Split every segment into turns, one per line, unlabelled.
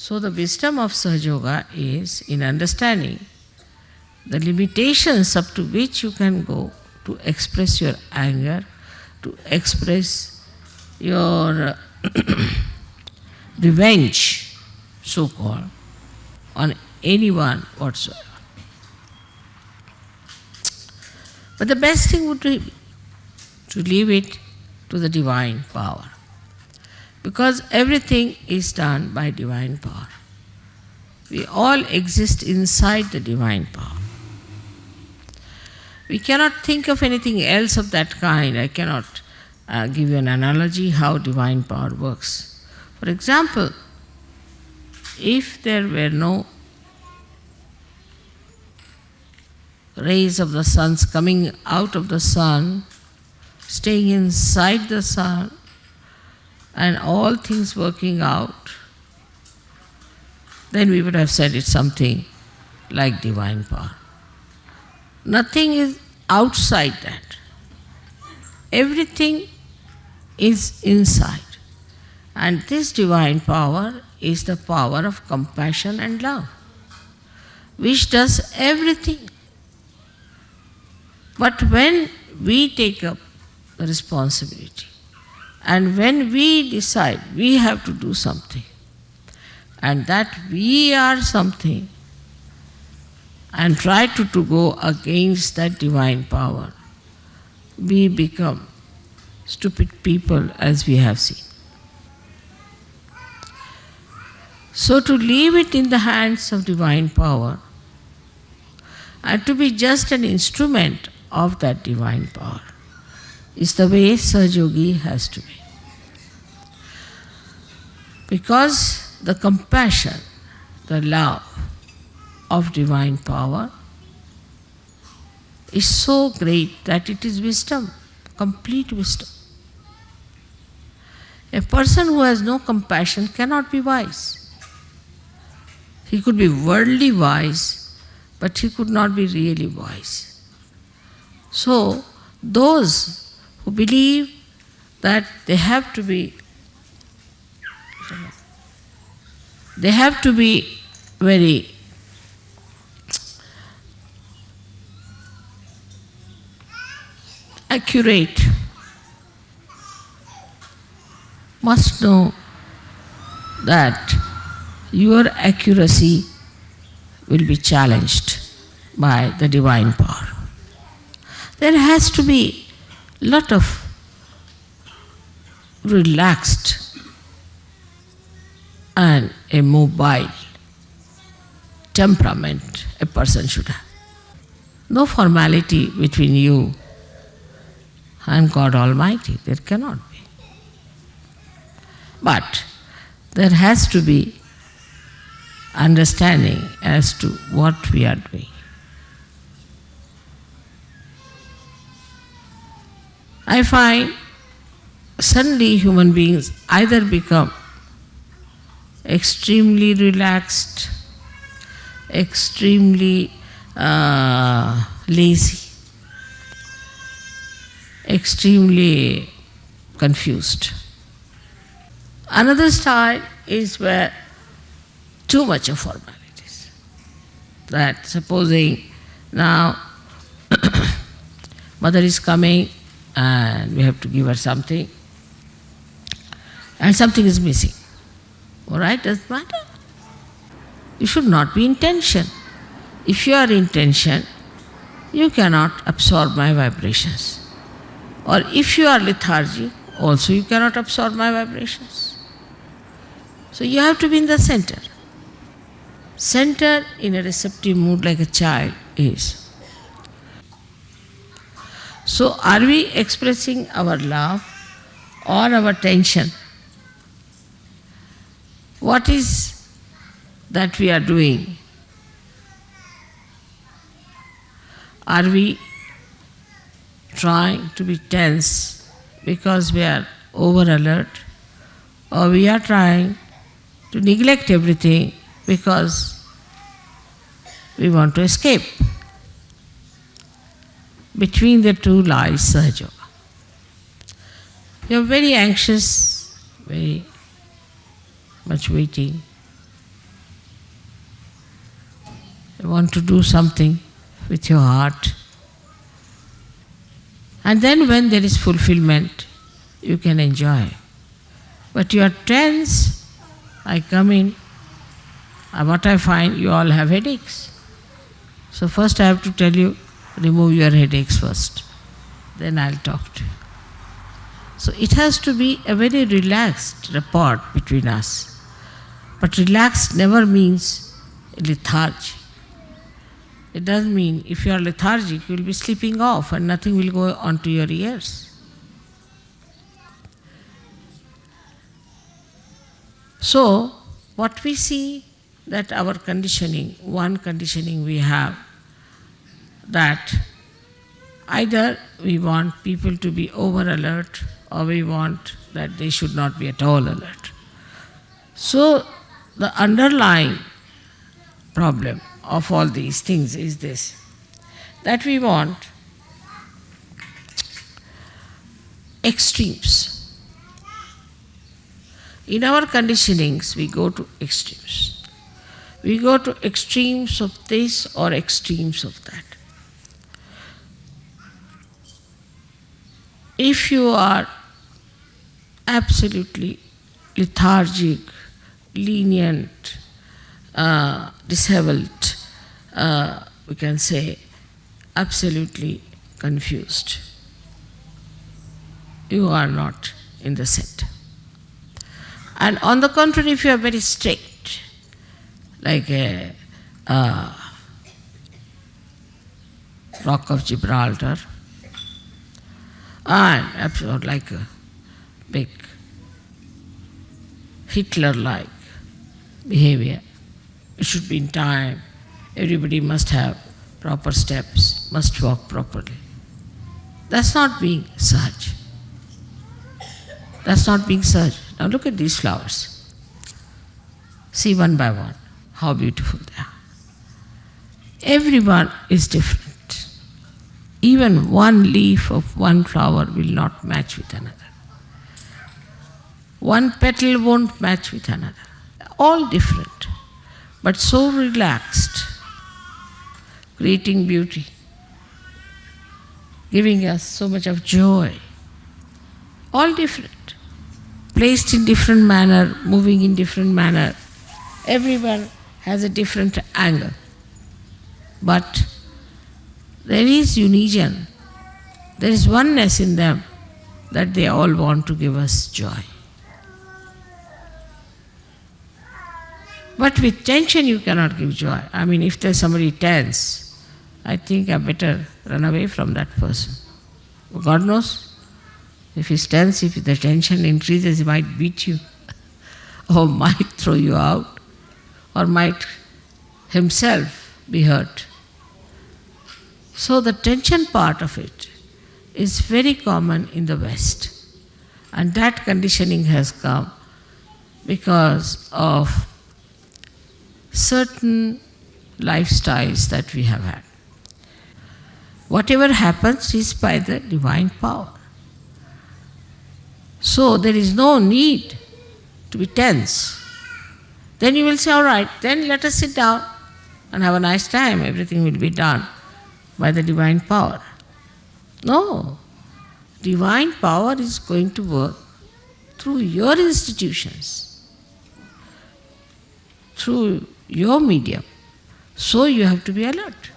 So the wisdom of Sahaja Yoga is in understanding the limitations up to which you can go to express your anger, to express your revenge, so-called, on anyone whatsoever. But the best thing would be to leave it to the divine power, because everything is done by divine power. We all exist inside the divine power. We cannot think of anything else of that kind. I cannot give you an analogy how divine power works. For example, if there were no rays of the sun coming out of the sun, staying inside the sun, and all things working out, then we would have said it's something like divine power. Nothing is outside that. Everything is inside. And this divine power is the power of compassion and love, which does everything. But when we take up the responsibility, and when we decide we have to do something, and that we are something, and try to go against that divine power, we become stupid people, as we have seen. So to leave it in the hands of divine power and to be just an instrument of that divine power is the way Sahaja Yogi has to be. Because the compassion, the love of divine power is so great that it is wisdom, complete wisdom. A person who has no compassion cannot be wise. He could be worldly wise, but he could not be really wise. So, those who believe that they have to be very accurate must know that your accuracy will be challenged by the divine power. There has to be a lot of relaxed and a mobile temperament a person should have. No formality between you and God Almighty, there cannot be. But there has to be understanding as to what we are doing. I find suddenly human beings either become extremely relaxed, extremely lazy, extremely confused. Another style is where too much of formalities. That supposing now mother is coming and we have to give her something, and something is missing. All right, doesn't matter. You should not be in tension. If you are in tension, you cannot absorb my vibrations. Or if you are lethargic, also you cannot absorb my vibrations. So you have to be in the center. Center in a receptive mood like a child is. So are we expressing our love or our tension? What is that we are doing? Are we trying to be tense because we are over alert, or we are trying to neglect everything because we want to escape? Between the two lies Sahaja Yoga. You are very anxious, very much waiting, want to do something with your heart. And then when there is fulfillment, you can enjoy. But you are tense, I come in, and what I find, you all have headaches. So first I have to tell you, remove your headaches first. Then I'll talk to you. So it has to be a very relaxed rapport between us. But relaxed never means lethargy. It doesn't mean if you are lethargic, you will be sleeping off and nothing will go onto your ears. So, what we see that our conditioning, one conditioning we have, that either we want people to be over alert or we want that they should not be at all alert. So, the underlying problem of all these things is this, that we want extremes. In our conditionings, we go to extremes. We go to extremes of this or extremes of that. If you are absolutely lethargic, lenient, disheveled, we can say absolutely confused, you are not in the center. And on the contrary, if you are very strict, like a Rock of Gibraltar, and like a big Hitler-like behavior, it should be in time, everybody must have proper steps, must walk properly. That's not being Sahaj. That's not being Sahaj. Now look at these flowers. See one by one how beautiful they are. Everyone is different. Even one leaf of one flower will not match with another. One petal won't match with another. All different, but so relaxed, creating beauty, giving us so much of joy. All different, placed in different manner, moving in different manner. Everyone has a different angle. But there is unison, there is oneness in them, that they all want to give us joy. But with tension you cannot give joy. I mean, if there's somebody tense, I think I better run away from that person. God knows, if he's tense, if the tension increases, he might beat you, or might throw you out, or might himself be hurt. So the tension part of it is very common in the West. And that conditioning has come because of certain lifestyles that we have had. Whatever happens is by the divine power. So there is no need to be tense. Then you will say, all right, then let us sit down and have a nice time. Everything will be done by the divine power. No. Divine power is going to work through your institutions, through your medium. So you have to be alert.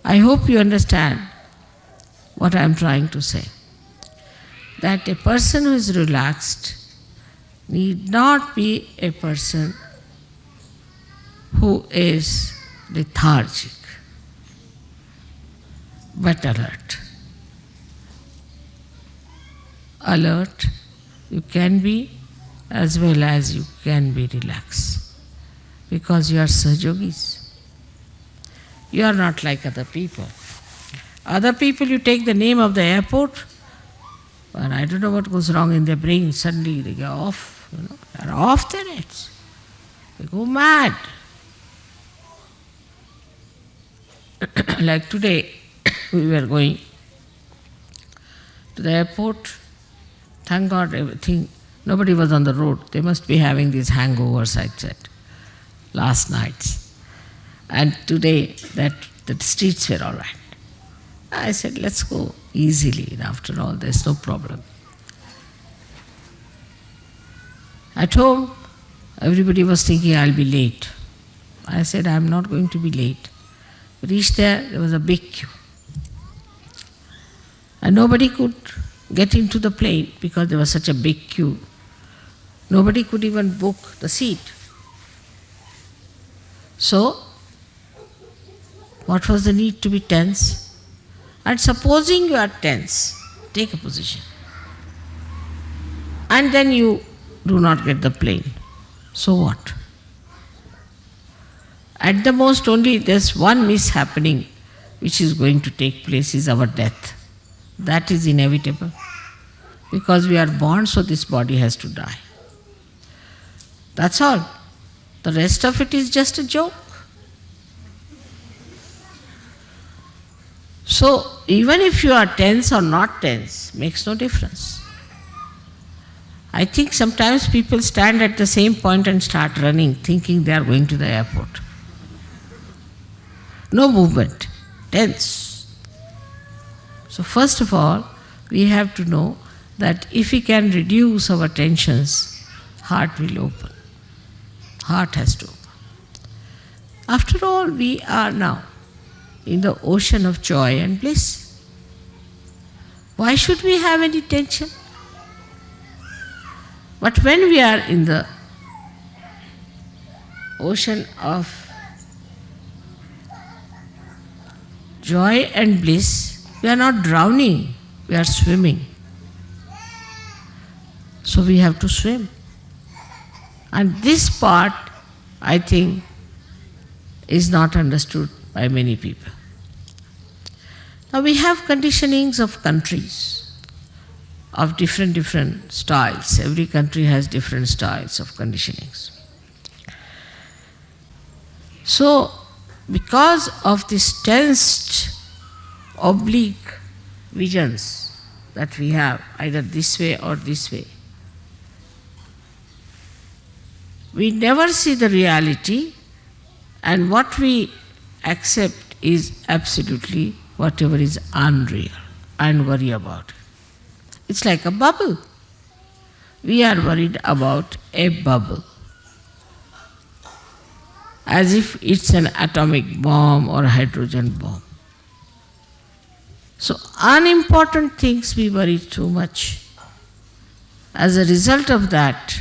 I hope you understand what I am trying to say. That a person who is relaxed need not be a person who is lethargic, but alert. Alert you can be as well as you can be relaxed, because you are Sahajogis. You are not like other people. Other people, you take the name of the airport, and I don't know what goes wrong in their brain, suddenly they go off, they're off their heads. They go mad. Like today, we were going to the airport. Thank God everything, nobody was on the road. They must be having these hangovers, I said. last nights. And today that the streets were all right. I said, let's go easily. And after all, there's no problem. At home, everybody was thinking I'll be late. I said, I'm not going to be late. Reached there was a big queue. And nobody could get into the plane because there was such a big queue. Nobody could even book the seat. So, what was the need to be tense? And supposing you are tense, take a position. And then you do not get the plane. So what? At the most only there's one mishappening which is going to take place is our death. That is inevitable. Because we are born, so this body has to die. That's all. The rest of it is just a joke. So, even if you are tense or not tense, makes no difference. I think sometimes people stand at the same point and start running, thinking they are going to the airport. No movement, tense. So first of all, we have to know that if we can reduce our tensions, heart will open. Heart has to open. After all, we are now in the ocean of joy and bliss. Why should we have any tension? But when we are in the ocean of joy and bliss, we are not drowning, we are swimming. So we have to swim. And this part, I think, is not understood by many people. Now we have conditionings of countries of different styles. Every country has different styles of conditionings. So, because of these tensed, oblique visions that we have, either this way or this way, we never see the reality, and what we accept is absolutely whatever is unreal and worry about it. It's like a bubble. We are worried about a bubble, as if it's an atomic bomb or a hydrogen bomb. So unimportant things we worry too much. As a result of that,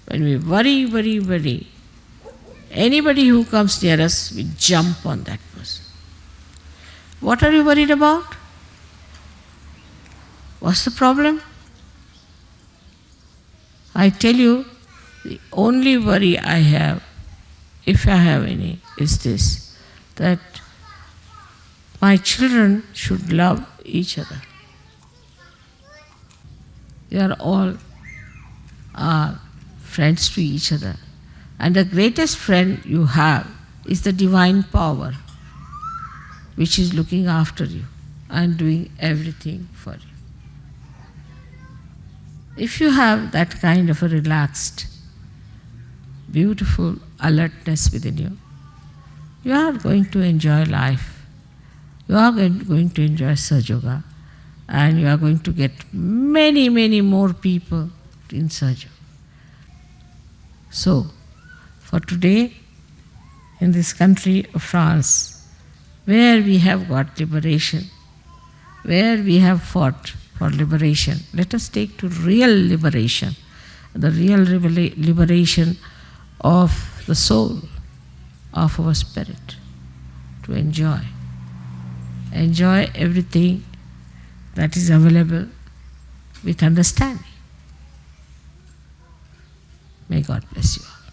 when we worry, anybody who comes near us, we jump on that person. What are you worried about? What's the problem? I tell you, the only worry I have, if I have any, is this, that my children should love each other. They are all friends to each other. And the greatest friend you have is the divine power, which is looking after you and doing everything for you. If you have that kind of a relaxed, beautiful alertness within you, you are going to enjoy life. You are going to enjoy Sahaja Yoga, and you are going to get many, many more people in Sahaja Yoga. So, for today, in this country of France, where we have got liberation, where we have fought for liberation, let us take to real liberation, the real liberation of the soul, of our spirit, to enjoy. Enjoy everything that is available with understanding. May God bless you all.